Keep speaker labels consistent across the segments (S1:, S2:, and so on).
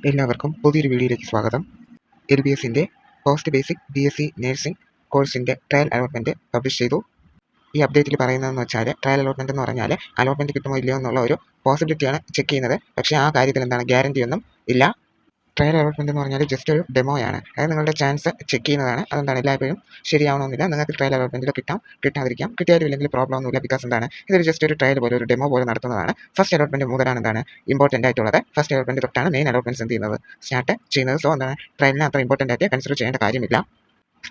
S1: എല്ലാവർക്കും പുതിയൊരു വീഡിയോയിലേക്ക് സ്വാഗതം. LBSന്റെ പോസ്റ്റ് ബേസിക് BSc നഴ്സിംഗ് കോഴ്സിൻ്റെ ട്രയൽ അലോട്ട്മെൻറ്റ് പബ്ലിഷ് ചെയ്തു. ഈ അപ്ഡേറ്റിൽ പറയുന്നതെന്ന് വെച്ചാൽ ട്രയൽ അലോട്ട്മെൻറ്റ് എന്ന് പറഞ്ഞാൽ അലോട്ട്മെൻറ്റ് കിട്ടുമോ ഇല്ലയോ എന്നുള്ള ഒരു പോസിബിലിറ്റിയാണ് ചെക്ക് ചെയ്യുന്നത്. പക്ഷേ ആ കാര്യത്തിൽ ഗ്യാരണ്ടിയൊന്നും ഇല്ല. ട്രയൽ അലോട്ട്മെൻറ്റ് എന്ന് പറഞ്ഞാൽ ജസ്റ്റ് ഒരു ഡെമോയാണ്. അതായത് നിങ്ങളുടെ ചാൻസ് ചെക്ക് ചെയ്യുന്നതാണ്. എല്ലായ്പ്പോഴും ശരിയാവണമെന്നില്ല. നിങ്ങൾക്ക് ട്രയൽ അലോട്ട്മെൻറ്റിൽ കിട്ടാം, കിട്ടാതിരിക്കാം. കിട്ടിയാലും ഇല്ലെങ്കിൽ പ്രോബ്ലം ഒന്നുമില്ല. ബിക്കോസ് ഇതൊരു ജസ്റ്റ് ഒരു ട്രയൽ പോലെ, ഒരു ഡെമോ പോലെ നടത്തുന്നതാണ്. ഫസ്റ്റ് അലോട്ട്മെൻറ്റ് മുതലാണ് ഇമ്പോർട്ടൻ്റ് ആയിട്ടുള്ളത്. ഫസ്റ്റ് അലോട്ട്മെൻറ്റ് തൊട്ടാണ് മെയിൻ അലോട്ട്മെൻറ്റ്സ് സ്റ്റാർട്ട് ചെയ്യുന്നത്. സോ ട്രയലിന് അത്ര ഇമ്പോർട്ടൻ്റ് ആയിട്ട് കൺസിഡർ ചെയ്യേണ്ട കാര്യമില്ല.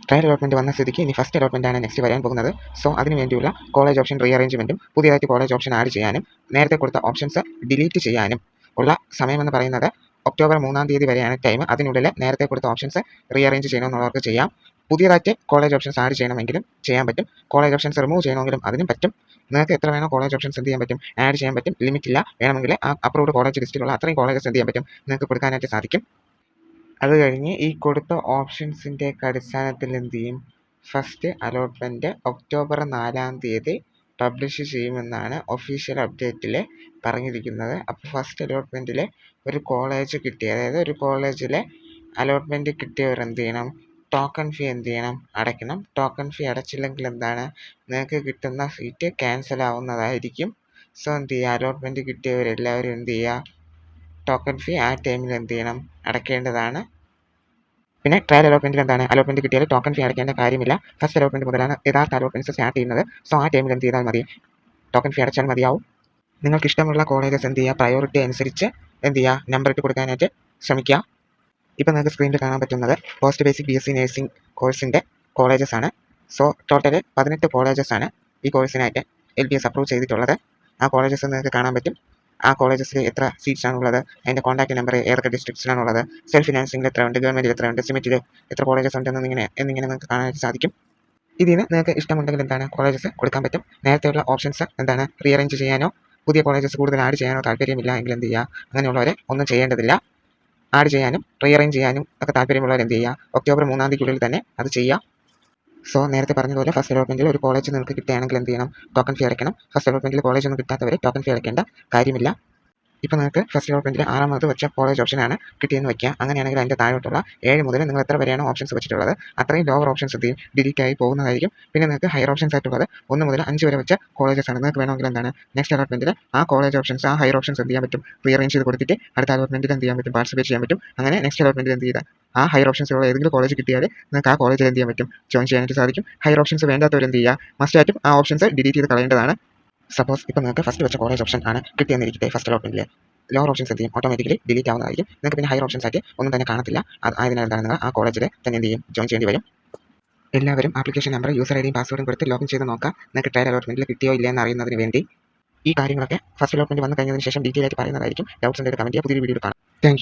S1: ട്രയൽ അലോട്ട്മെൻറ്റ് വന്ന സ്ഥിതിക്ക് ഇനി ഫസ്റ്റ് അലോട്ട്മെൻറ്റാണ് നെക്സ്റ്റ് വരാൻ പോകുന്നത്. സോ അതിന് വേണ്ടിയുള്ള കോളേജ് ഓപ്ഷൻ റീഅറേഞ്ച്മെൻറ്റും പുതിയതായിട്ട് കോളേജ് ഓപ്ഷൻ ആഡ് ചെയ്യാനും നേരത്തെ കൊടുത്ത ഓപ്ഷൻസ് ഡിലീറ്റ് ചെയ്യാനും ഉള്ള സമയമെന്ന് പറയുന്നത് ഒക്ടോബർ 3-ാം തീയതി വരെയാണ് ടൈം. അതിനുള്ളിൽ നേരത്തെ കൊടുത്ത ഓപ്ഷൻസ് റീഅറേഞ്ച് ചെയ്യണമെന്നുള്ളവർക്ക് ചെയ്യാം. പുതിയതായിട്ട് കോളേജ് ഓപ്ഷൻസ് ആഡ് ചെയ്യണമെങ്കിലും ചെയ്യാൻ പറ്റും. കോളേജ് ഓപ്ഷൻസ് റിമൂവ് ചെയ്യണമെങ്കിലും അതിനും പറ്റും. നിങ്ങൾക്ക് എത്ര വേണോ കോളേജ് ഓപ്ഷൻസ് എന്ത് ചെയ്യാൻ പറ്റും, ആഡ് ചെയ്യാൻ പറ്റും. ലിമിറ്റില്ല. വേണമെങ്കിൽ ആ അപ്രൂവ്ഡ് കോളേജ് ലിസ്റ്റിലുള്ള അത്രയും കോളേജസ് എന്ത് ചെയ്യാൻ പറ്റും, നിങ്ങൾക്ക് കൊടുക്കാനായിട്ട് സാധിക്കും. അത് കഴിഞ്ഞ് ഈ കൊടുത്ത ഓപ്ഷൻസിൻ്റെ അടിസ്ഥാനത്തിൽ എന്ത് ചെയ്യും, ഫസ്റ്റ് അലോട്ട്മെൻറ്റ് ഒക്ടോബർ 4-ാം തീയതി പബ്ലിഷ് ചെയ്യുമെന്നാണ് ഒഫീഷ്യൽ അപ്ഡേറ്റിൽ പറഞ്ഞിരിക്കുന്നത്. അപ്പോൾ ഫസ്റ്റ് അലോട്ട്മെൻറ്റിൽ ഒരു കോളേജ് കിട്ടി, അതായത് ഒരു കോളേജിലെ അലോട്ട്മെൻറ്റ് കിട്ടിയവർ എന്ത് ചെയ്യണം, ടോക്കൺ ഫീ എന്ത് ചെയ്യണം, അടയ്ക്കണം. ടോക്കൺ ഫീ അടച്ചില്ലെങ്കിൽ നിങ്ങൾക്ക് കിട്ടുന്ന സീറ്റ് ക്യാൻസൽ ആവുന്നതായിരിക്കും. സോ എന്ത് ചെയ്യുക, അലോട്ട്മെൻറ്റ് കിട്ടിയവരെല്ലാവരും എന്ത് ചെയ്യുക, ടോക്കൺ ഫീ ആ ടൈമിൽ എന്ത് ചെയ്യണം, അടയ്ക്കേണ്ടതാണ്. പിന്നെ ട്രയൽ അലോട്ട്മെൻറ്റിൽ അലോട്ട്മെൻറ്റ് കിട്ടിയാൽ ടോക്കൺ ഫീ അടയ്ക്കേണ്ട കാര്യമില്ല. ഫസ്റ്റ് അലോട്ട്മെൻറ്റ് മുതലാണ് യഥാർത്ഥ അലോട്ട്മെൻറ്റ്സ് സ്റ്റാർട്ട് ചെയ്യുന്നത്. സോ ആ ടൈമിൽ എന്ത് ചെയ്താൽ മതി, ടോക്കൺ ഫീ അടച്ചാൽ മതിയാവും. നിങ്ങൾക്ക് ഇഷ്ടമുള്ള കോളേജസ് എന്ത് ചെയ്യുക, പ്രയോറിറ്റി അനുസരിച്ച് എന്ത് ചെയ്യുക, നമ്പർ ഇട്ട് കൊടുക്കാനായിട്ട് ശ്രമിക്കുക. ഇപ്പോൾ നിങ്ങൾക്ക് സ്ക്രീനിൽ കാണാൻ പറ്റുന്നത് പോസ്റ്റ് ബേസിക് BSc നഴ്സിംഗ് കോഴ്സിൻ്റെ കോളേജസ് ആണ്. സോ ടോട്ടൽ 18 കോളേജസ് ആണ് ഈ കോഴ്സിനായിട്ട് LBS അപ്രൂവ് ചെയ്തിട്ടുള്ളത്. ആ കോളേജസ് നിങ്ങൾക്ക് കാണാൻ പറ്റും. ആ കോളേജസിൽ എത്ര സീറ്റ്സ് ആണുള്ളത്, അതിൻ്റെ കോൺടാക്ട് നമ്പർ, ഏതൊക്കെ ഡിസ്ട്രിക്ട്സിലാണുള്ളത്, സെൽഫ് ഫിനാൻസിംഗിൽ എത്ര ഉണ്ട്, ഗവൺമെൻറ്റിൽ എത്ര ഉണ്ട്, സിമെറ്റിൽ എത്ര കോളേജസ് ഉണ്ടെന്നിങ്ങനെ നിങ്ങൾക്ക് കാണാനായിട്ട് സാധിക്കും. ഇതിന് നിങ്ങൾക്ക് ഇഷ്ടമുണ്ടെങ്കിൽ കോളേജസ് കൊടുക്കാൻ പറ്റും. നേരത്തെയുള്ള ഓപ്ഷൻസ് റീഅറേഞ്ച് ചെയ്യാനോ പുതിയ കോളേജസ് കൂടുതൽ ആഡ് ചെയ്യാനോ താല്പര്യമില്ല എങ്കിൽ എന്ത് ചെയ്യുക, അങ്ങനെയുള്ളവരെ ഒന്നും ചെയ്യേണ്ടതില്ല. ആഡ് ചെയ്യാനും റീഅറേഞ്ച് ചെയ്യാനും ഒക്കെ താല്പര്യമുള്ളവർ എന്ത് ചെയ്യുക, ഒക്ടോബർ 3-ാം തീയതിക്കുള്ളിൽ തന്നെ അത് ചെയ്യുക. സോ നേരത്തെ പറഞ്ഞതുപോലെ ഫസ്റ്റ് അലോട്ട്മെൻറ്റിൽ ഒരു കോളേജ് നിങ്ങൾക്ക് കിട്ടുകയാണെങ്കിൽ എന്ത് ചെയ്യണം, ടോക്കൺ ഫീ അടയ്ക്കണം. ഫസ്റ്റ് അലോട്ട്മെൻറ്റിൽ കോളേജ് ഒന്നും കിട്ടാത്തവർ ടോക്കൺ ഫീ അടയ്ക്കേണ്ട കാര്യമില്ല. ഇപ്പോൾ നിങ്ങൾക്ക് ഫസ്റ്റ് അലോട്ട്മെൻറ്റിൽ 6-ാമത് വെച്ച കോളേജ് ഓപ്ഷനാണ് കിട്ടിയെന്ന് വയ്ക്കുക. അങ്ങനെയാണെങ്കിൽ അതിൻ്റെ താഴോട്ടുള്ള 7 മുതൽ നിങ്ങൾ എത്ര വരെയാണോ ഓപ്ഷൻസ് വെച്ചിട്ടുള്ളത് അത്രയും ലോവർ ഓപ്ഷൻസ് എന്ത് ചെയ്യും, ഡിലീറ്റ് ആയി പോകുന്നതായിരിക്കും. പിന്നെ നിങ്ങൾക്ക് ഹയർ ഓപ്ഷൻസ് ആയിട്ടുള്ളത് 1 മുതൽ 5 വരെ വെച്ച കോളേജസ് ആണ്. നിങ്ങൾക്ക് വേണമെങ്കിൽ നെക്സ്റ്റ് അലോട്ട്മെൻറ്റിൽ ആ കോളേജ് ഓപ്ഷൻസ്, ആ ഹയർ ഓപ്ഷൻസ് എന്ത് ചെയ്യാൻ പറ്റും, റീഅറേഞ്ച് ചെയ്ത് കൊടുത്തിട്ട് അടുത്ത അലോട്ട്മെൻറ്റിൽ എന്ത് ചെയ്യാൻ പറ്റും, പാർട്ടിസിപ്പേറ്റ് ചെയ്യാൻ പറ്റും. അങ്ങനെ നെക്സ്റ്റ് അലോട്ട്മെൻറ്റിൽ എന്ത് ചെയ്താൽ ആ ഹയർ ഓപ്ഷൻസുള്ള ഏതെങ്കിലും കോളേജ് കിട്ടിയാൽ നിങ്ങൾക്ക് ആ കോളേജിൽ എന്ത് ചെയ്യാൻ പറ്റും, ജോയിൻ ചെയ്യാനായിട്ട് സാധിക്കും. ഹയർ ഓപ്ഷൻസ് വേണ്ടാത്തവർ എന്ത് ചെയ്യുക, മസ്റ്റായിട്ടും ആ ഓപ്ഷൻസ് ഡിലീറ്റ് ചെയ്ത് കളയേണ്ടതാണ്. സപ്പോസ് ഇപ്പോൾ നിങ്ങൾക്ക് ഫസ്റ്റ് വെച്ച കോളേജ് ഓപ്ഷൻ ആണ് കിട്ടിയെന്നിരിക്കട്ടെ, ഫസ്റ്റ് അലോട്ട്മെൻറ്റിൽ ലോവർ ഓപ്ഷൻസ് എന്ത് ചെയ്യും, ഓട്ടോമാറ്റിക്കലി ഡിലീറ്റ് ആവുന്നതായിരിക്കും. നിങ്ങൾക്ക് പിന്നെ ഹയർ ഓപ്ഷൻസ് ആയിട്ട് ഒന്നും തന്നെ കാണത്തില്ല. ആയതിനാൽ നിങ്ങൾ ആ കോളേജിൽ തന്നെ എന്ത് ചെയ്യും, ജോയിൻ ചെയ്യേണ്ടി വരും. എല്ലാവരും ആപ്ലിക്കേഷൻ നമ്പർ, യൂസർ ID, പാസ്വേഡും കൊടുത്ത് ലോഗിൻ ചെയ്ത് നോക്കുക. നിങ്ങൾക്ക് ട്രയൽ അലോട്ട്മെൻറ്റിൽ കിട്ടിയോ ഇല്ല എന്ന് അറിയുന്നതിന് വേണ്ടി. ഈ കാര്യങ്ങളൊക്കെ ഫസ്റ്റ് അലോട്ട്മെൻറ്റ് വന്നു കഴിഞ്ഞതിന് ശേഷം ഡീറ്റെയിൽ ആയിട്ട് പറയുന്നതായിരിക്കും. ഡൗട്ട്സ് ഉണ്ടെങ്കിൽ കമൻറ്റ് ചെയ്യുക. പുതിയൊരു വീഡിയോ കാണാം. Thank you.